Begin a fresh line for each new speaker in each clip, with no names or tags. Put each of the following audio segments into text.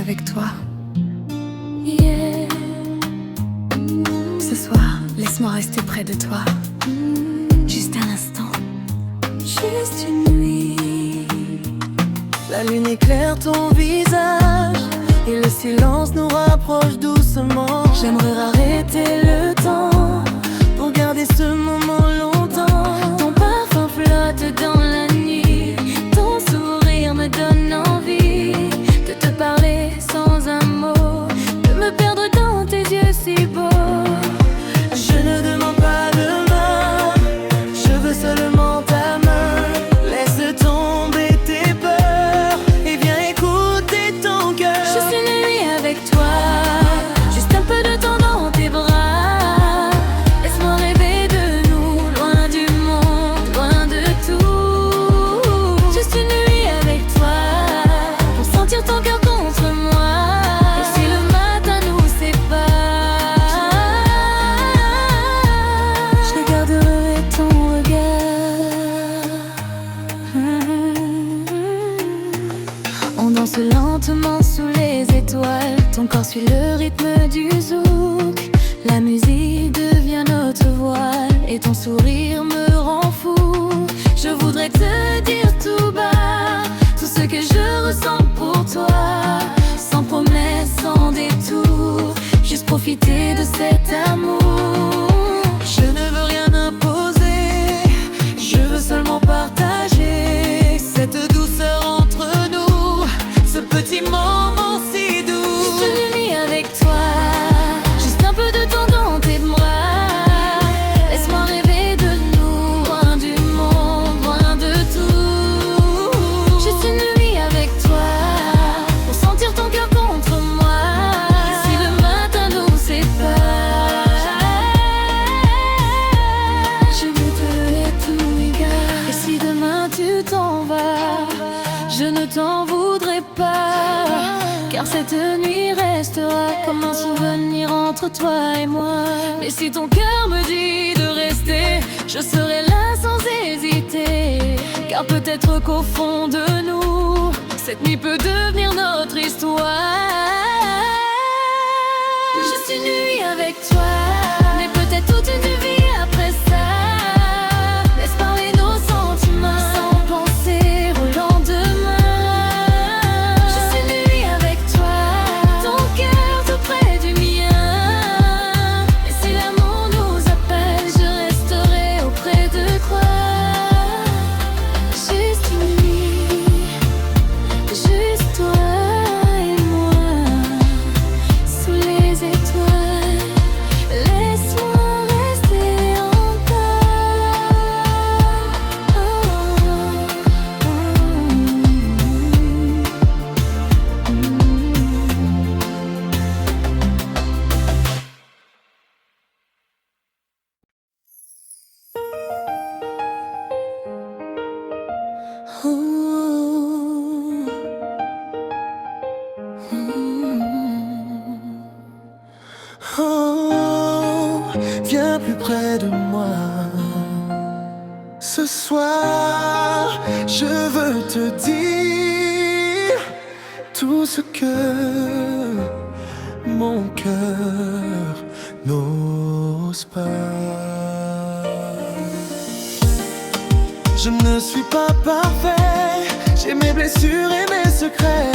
avec toi.
Yeah.
Ce soir, laisse-moi rester près de toi. Juste un instant.
Juste une nuit.
La lune éclaire ton visage et le silence nous rapproche doucement.
J'aimerais arrêter le temps
pour garder ce moment longtemps.
Ton parfum flotte dans la nuit. Ton sourire me donne envie de te parler sans un mot, de me perdre dans tes yeux si beaux.
Je ne demande pas de main, je veux seulement ta main. Laisse tomber tes peurs et viens écouter ton cœur.
Juste une nuit avec toi, juste un peu de temps dans tes bras. Laisse-moi rêver de nous, loin du monde, loin de tout. Juste une nuit avec toi, pour sentir ton cœur contre moi. Et si le matin nous sépare, je garderai ton regard. On danse lentement sous les étoiles. Ton corps suit le rythme du zouk. La musique devient notre voile et ton sourire me rend fou. Je voudrais te dire tout bas tout ce que je ressens pour toi, sans promesse, sans détour, juste profiter de cet amour.
Je ne veux rien imposer, je veux seulement partager cette douceur entre nous, ce petit moment si doux.
Juste une nuit avec toi, juste un peu de temps dans tes bras. Laisse-moi rêver de nous, loin du monde, loin de tout. Juste une nuit avec toi, pour sentir ton cœur contre moi. Et si le matin nous sépare, je veux te laisser tout égal. Et si demain tu t'en vas, je ne t'en voudrais pas, car cette nuit restera comme un souvenir entre toi et moi. Mais si ton cœur me dit de rester, je serai là sans hésiter, car peut-être qu'au fond de nous, cette nuit peut devenir notre histoire. Juste une nuit avec toi, mais peut-être toute une vie après ça. Laisse parler nos sentiments sans penser au lendemain. Juste une nuit avec toi, ton cœur tout près du mien. Et si l'amour nous appelle, je resterai auprès de toi. Juste une nuit, juste toi et moi, sous les étoiles. Laisse-moi rester encore.
Oh, viens plus près de moi. Ce soir, je veux te dire tout ce que mon cœur n'ose pas. Je ne suis pas parfait, j'ai mes blessures et mes secrets.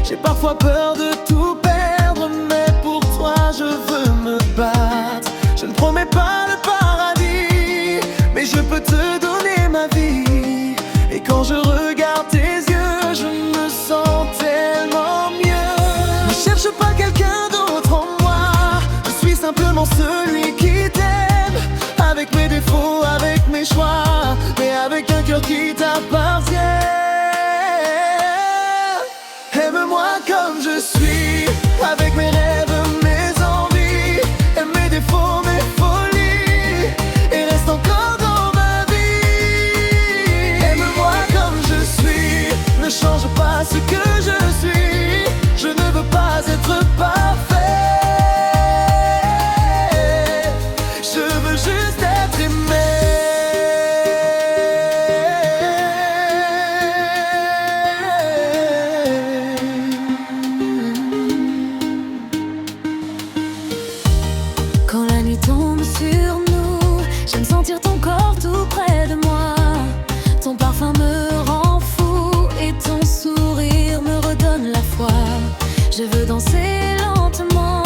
J'ai parfois peur de tout perdre, mais pour toi je veux me battre. Je ne promets pas le paradis, mais je peux te donner ma vie. Et quand je regarde tes yeux, je me sens tellement mieux. Ne cherche pas quelqu'un d'autre en moi, je suis simplement celui qui t'aime. Avec mes défauts, avec mes choix, mais avec un cœur qui t'appartient. Aime-moi comme je suis, avec mes rêves, mes envies, et mes défauts, mes folies, et reste encore dans ma vie. Aime-moi comme je suis, ne change pas ce que je suis. Je ne veux pas être parfait, je veux juste être aimé.
J'aime sentir ton corps tout près de moi. Ton parfum me rend fou et ton sourire me redonne la foi. Je veux danser lentement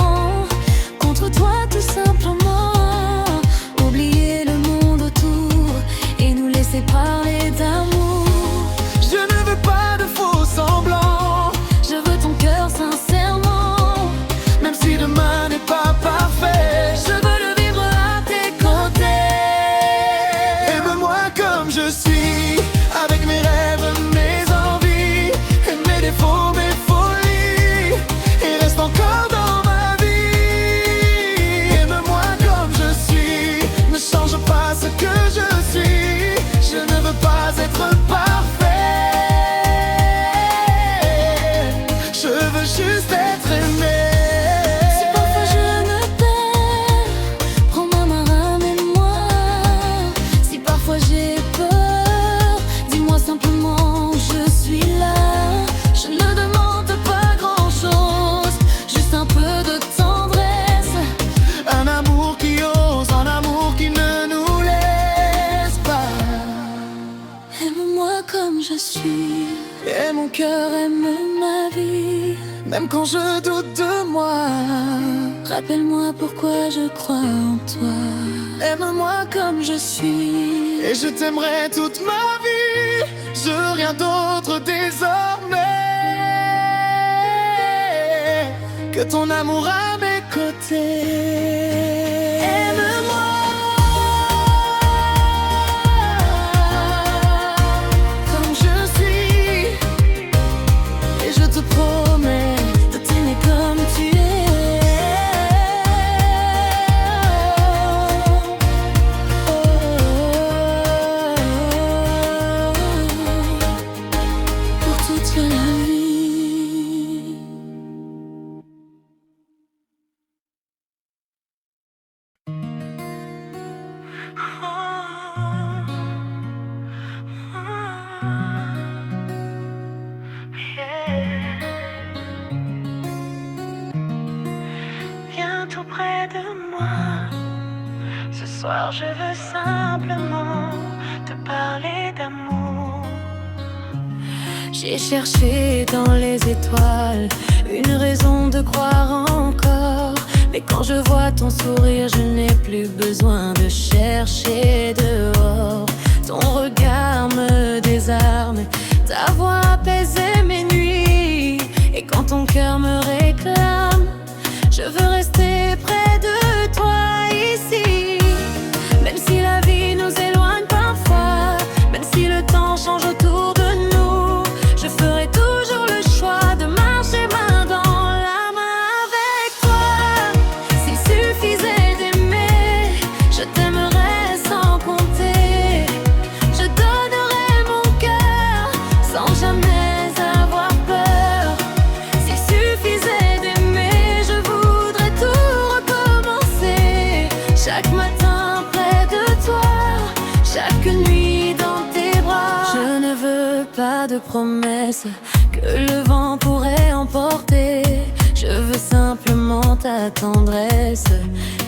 contre toi tout simplement. Oublier le monde autour et nous laisser parler d'amour.
Je ne veux pas de faux semblants.
Je veux ton cœur sincèrement.
Même si demain n'est pas parfait,
Je veux le vivre à tes côtés.
aime-moi comme je suis, avec mes rêves, mes envies, et mes défauts, mes folies, et reste encore dans ma vie. Aime-moi comme je suis, ne change pas ce que je suis. Je ne veux pas être parfait, je veux juste être aimé.
Si parfois je me perds, prends ma main, ramène-moi. Si parfois j'ai peur, dis-moi simplement je suis là. Je ne demande pas grand-chose, juste un peu de tendresse.
Un amour qui ose, un amour qui ne nous laisse pas.
Aime-moi comme je suis,
Et mon cœur
aime ma vie.
même quand je doute de moi.
Rappelle-moi pourquoi je crois en toi.
Aime-moi comme je suis, et je t'aimerai toute ma vie. Je veux rien d'autre désormais que ton amour à mes côtés.
Aime-moi
Comme je suis, et je te promets
de t'aimer comme tu es. Pour toute la vie.
Viens tout près de moi. Ce soir, je veux simplement te parler d'amour.
J'ai cherché dans les étoiles une raison de croire encore. Mais quand je vois ton sourire, je n'ai plus besoin de chercher dehors. Ton regard me désarme, ta voix apaisait mes nuits. Et quand ton cœur me réclame, je veux rester près de toi ici. Même si la vie nous éloigne parfois, même si le temps change autour de nous, je ferai toujours le choix de marcher main dans la main avec toi. S'il suffisait d'aimer, je t'aimerais sans compter. Je donnerais mon cœur sans jamais avoir peur. S'il suffisait d'aimer, je voudrais tout recommencer. Chaque matin près de toi, chaque nuit dans tes bras. Je ne veux pas de promesses que le vent pourrait emporter. Je veux simplement ta tendresse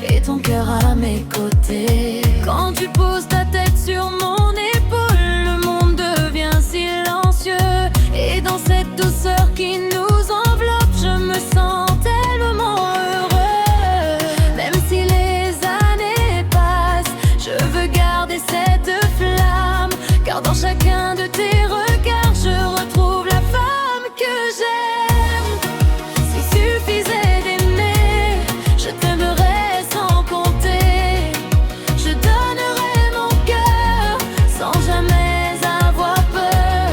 et ton cœur à mes côtés. Quand tu poses ta tête sur mon épaule, le monde devient silencieux. Et dans cette douceur qui nous enveloppe, je me sens tellement heureux. Même si les années passent, je veux garder cette flamme. Car dans chacun de tes regards, je retrouve la femme que j'aime. S'il suffisait d'aimer, je t'aimerais sans compter. Je donnerais mon cœur sans jamais avoir peur.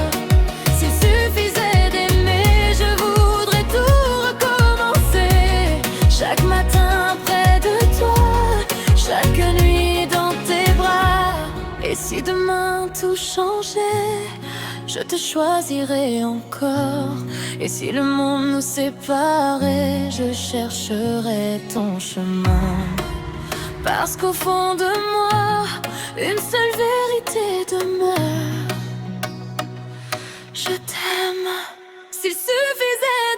S'il suffisait d'aimer, je voudrais tout recommencer. Chaque matin près de toi, chaque nuit dans tes bras. Et si demain tout changeait, je te choisirais encore. Et si le monde nous séparait, je chercherais ton chemin. Parce qu'au fond de moi, une seule vérité demeure. Je t'aime. S'il suffisait